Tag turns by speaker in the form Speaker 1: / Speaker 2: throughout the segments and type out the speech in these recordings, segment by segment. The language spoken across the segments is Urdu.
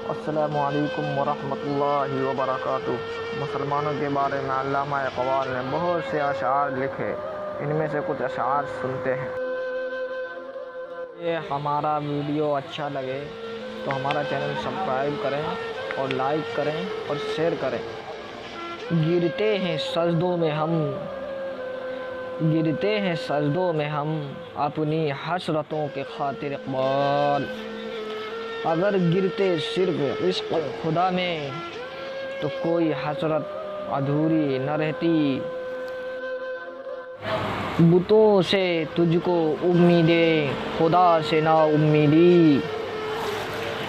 Speaker 1: السلام علیکم ورحمۃ اللہ وبرکاتہ۔ مسلمانوں کے بارے میں علامہ اقبال نے بہت سے اشعار لکھے، ان میں سے کچھ اشعار سنتے ہیں۔ یہ ہمارا ویڈیو اچھا لگے تو ہمارا چینل سبسکرائب کریں اور لائک کریں اور شیئر کریں۔ گرتے ہیں سجدوں میں ہم اپنی حسرتوں کے خاطر اقبال۔ اگر گرتے صرف عشق خدا میں تو کوئی حسرت ادھوری نہ رہتی۔ بتوں سے تجھ کو امیدیں خدا سے نا امیدی،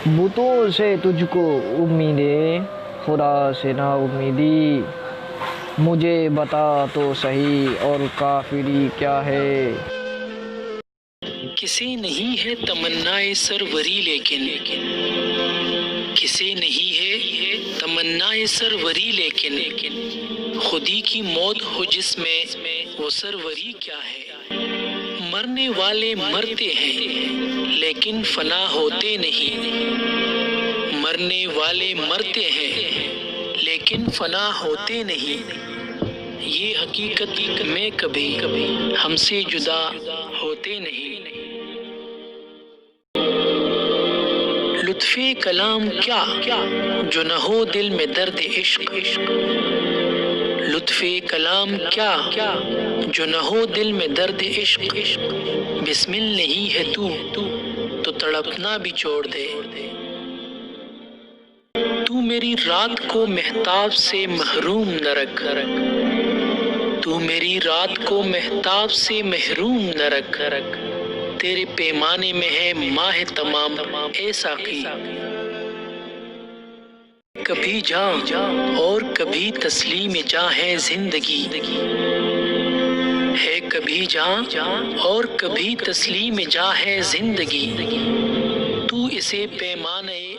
Speaker 1: بتوں سے تجھ کو امیدیں خدا سے نا امیدی۔ مجھے بتا تو صحیح اور کافری کیا ہے۔
Speaker 2: کسے نہیں ہے تمنائے سروری کسے نہیں ہے تمنائے سروری لیکن خودی کی موت ہو جس میں وہ سروری کیا ہے۔ مرنے والے مرتے ہیں لیکن فنا ہوتے نہیں، مرنے والے مرتے ہیں لیکن فنا ہوتے نہیں۔ یہ حقیقت میں کبھی ہم سے جدا ہوتے نہیں۔ لطف کلام کیا جو نہ ہو دل میں درد عشق، لطف کلام کیا جو نہ ہو دل میں درد عشق۔ بسمل نہیں ہے تو تڑپنا بھی چھوڑ دے۔ تو میری رات کو مہتاب سے محروم نہ رکھ، تو میری رات کو مہتاب سے محروم نہ رکھ۔ تیرے پیمانے میں ہے ماہ تمام اے ساقی۔ کبھی جاں اور کبھی تسلیم جاں ہے زندگی، ہے کبھی جاں اور کبھی تسلیم جاں ہے زندگی۔ تو اسے پیمانے